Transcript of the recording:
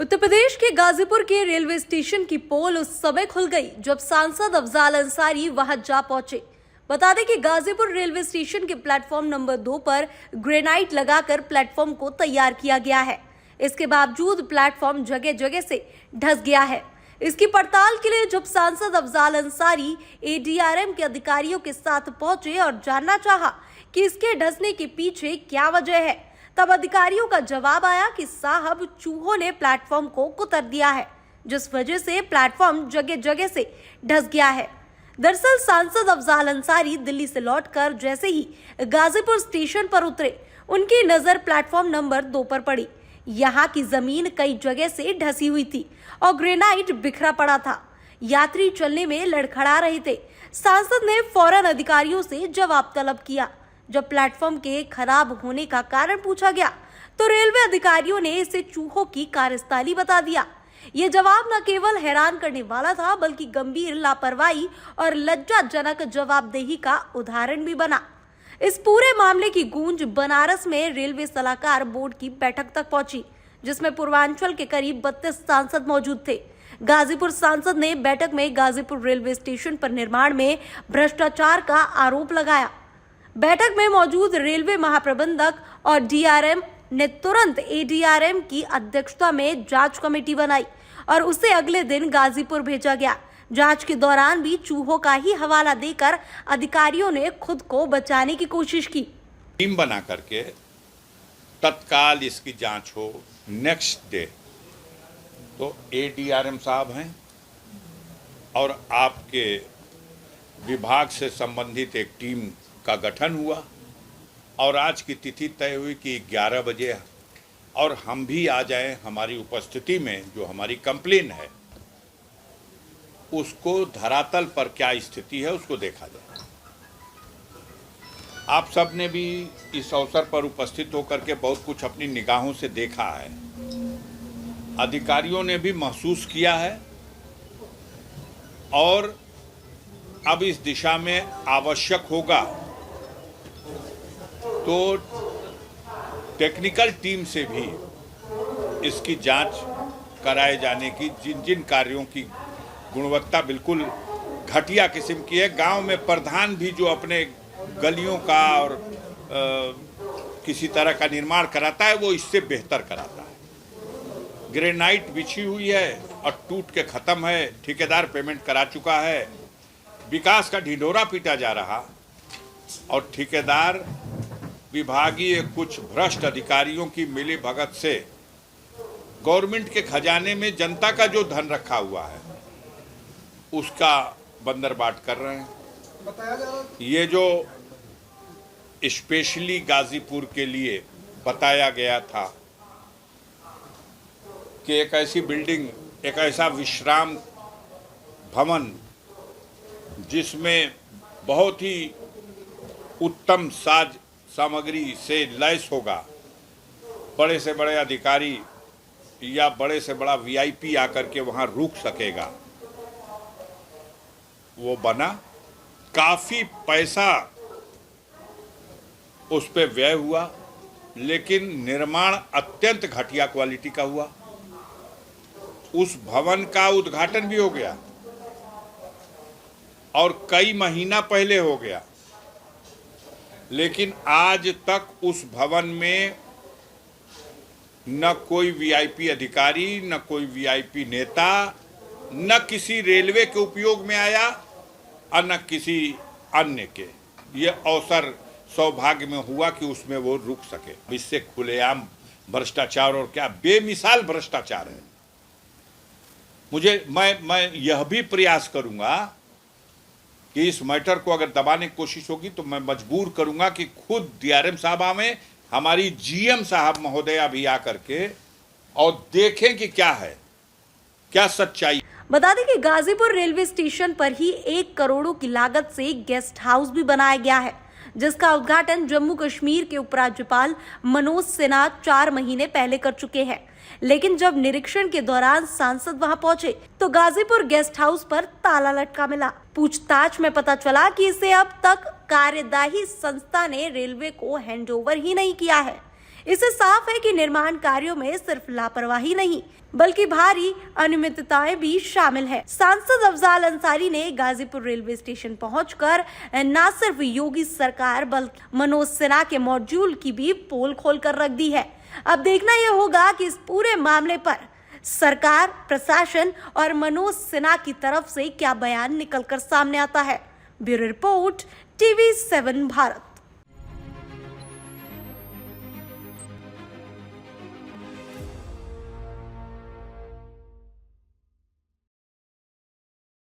उत्तर प्रदेश के गाजीपुर के railway station की पोल उस समय खुल गई जब सांसद अफजाल अंसारी वहां जा पहुंचे। बता दें कि गाजीपुर रेलवे स्टेशन के प्लेटफॉर्म नंबर 2 पर ग्रेनाइट लगाकर प्लेटफॉर्म को तैयार किया गया है। इसके बावजूद प्लेटफॉर्म जगह जगह से धंस गया है। इसकी पड़ताल के लिए जब सांसद अफजाल अंसारी एडीआरएम के अधिकारियों के साथ पहुंचे और जानना चाहा कि इसके धंसने के पीछे क्या वजह है, तब अधिकारियों का जवाब आया कि साहब, चूहों ने प्लेटफॉर्म को कुतर दिया है, जिस वजह से प्लेटफॉर्म जगह जगह से धंस गया है। दरअसल सांसद अफजाल अंसारी दिल्ली से लौटकर जैसे ही गाजीपुर स्टेशन पर उतरे, उनकी नजर प्लेटफॉर्म नंबर 2 पर पड़ी। यहाँ की जमीन कई जगह से धंसी हुई थी और ग्रेनाइट बिखरा पड़ा था। यात्री चलने में लड़खड़ा रहे थे। सांसद ने फौरन अधिकारियों से जवाब तलब किया। जब प्लेटफॉर्म के खराब होने का कारण पूछा गया तो रेलवे अधिकारियों ने इसे चूहों की कार्यस्थली बता दिया। ये जवाब न केवल हैरान करने वाला था, बल्कि गंभीर लापरवाही और लज्जाजनक जवाबदेही का उदाहरण भी बना। इस पूरे मामले की गूंज बनारस में रेलवे सलाहकार बोर्ड की बैठक तक पहुंची, जिसमें पूर्वांचल के करीब 32 सांसद मौजूद थे। गाजीपुर सांसद ने बैठक में गाजीपुर रेलवे स्टेशन पर निर्माण में भ्रष्टाचार का आरोप लगाया। बैठक में मौजूद रेलवे महाप्रबंधक और डीआरएम ने तुरंत एडीआरएम की अध्यक्षता में जांच कमेटी बनाई और उसे अगले दिन गाजीपुर भेजा गया। जांच के दौरान भी चूहों का ही हवाला देकर अधिकारियों ने खुद को बचाने की कोशिश की। टीम बना करके तत्काल इसकी जांच हो। नेक्स्ट डे तो एडीआरएम साहब हैं और आपके विभाग से संबंधित एक टीम का गठन हुआ और आज की तिथि तय हुई कि 11 बजे और हम भी आ जाएं। हमारी उपस्थिति में जो हमारी कंप्लेन है उसको धरातल पर क्या स्थिति है उसको देखा जाए। आप सब ने भी इस अवसर पर उपस्थित होकर के बहुत कुछ अपनी निगाहों से देखा है। अधिकारियों ने भी महसूस किया है और अब इस दिशा में आवश्यक होगा तो टेक्निकल टीम से भी इसकी जांच कराए जाने की, जिन जिन कार्यों की गुणवत्ता बिल्कुल घटिया किस्म की है। गांव में प्रधान भी जो अपने गलियों का और किसी तरह का निर्माण कराता है वो इससे बेहतर कराता है। ग्रेनाइट बिछी हुई है और टूट के ख़त्म है। ठेकेदार पेमेंट करा चुका है। विकास का ढिंढोरा पीटा जा रहा और ठेकेदार विभागीय कुछ भ्रष्ट अधिकारियों की मिली भगत से गवर्नमेंट के खजाने में जनता का जो धन रखा हुआ है उसका बंदरबाट कर रहे हैं। ये जो स्पेशली गाजीपुर के लिए बताया गया था कि एक ऐसी बिल्डिंग, एक ऐसा विश्राम भवन जिसमें बहुत ही उत्तम साज सामग्री से लैस होगा, बड़े से बड़े अधिकारी या बड़े से बड़ा वीआईपी आकर के वहां रुक सकेगा, वो बना। काफी पैसा उस पे व्यय हुआ, लेकिन निर्माण अत्यंत घटिया क्वालिटी का हुआ। उस भवन का उद्घाटन भी हो गया और कई महीना पहले हो गया, लेकिन आज तक उस भवन में न कोई वीआईपी अधिकारी, न कोई वीआईपी नेता, न किसी रेलवे के उपयोग में आया और न किसी अन्य के। ये अवसर सौभाग्य में हुआ कि उसमें वो रुक सके। इससे खुलेआम भ्रष्टाचार और क्या बेमिसाल भ्रष्टाचार है। मैं यह भी प्रयास करूंगा कि इस मैटर को अगर दबाने की कोशिश होगी तो मैं मजबूर करूंगा कि खुद डीआरएम साहब आवें, हमारी जीएम साहब महोदया भी आकर के और देखें कि क्या है, क्या सच्चाई। बता दें कि गाजीपुर रेलवे स्टेशन पर ही 1 करोड़ की लागत से गेस्ट हाउस भी बनाया गया है, जिसका उद्घाटन जम्मू कश्मीर के उपराज्यपाल मनोज सिन्हा 4 महीने पहले कर चुके हैं। लेकिन जब निरीक्षण के दौरान सांसद वहां पहुंचे तो गाजीपुर गेस्ट हाउस पर ताला लटका मिला। पूछताछ में पता चला कि इसे अब तक कार्यदायी संस्था ने रेलवे को हैंडओवर ही नहीं किया है। इससे साफ है कि निर्माण कार्यों में सिर्फ लापरवाही नहीं बल्कि भारी अनियमितताएं भी शामिल है। सांसद अफजाल अंसारी ने गाजीपुर रेलवे स्टेशन पहुंचकर न सिर्फ योगी सरकार बल्कि मनोज सिन्हा के मॉड्यूल की भी पोल खोल कर रख दी है। अब देखना यह होगा कि इस पूरे मामले पर सरकार, प्रशासन और मनोज सिन्हा की तरफ से क्या बयान निकलकर सामने आता है। Bureau report, TV7 Bharat.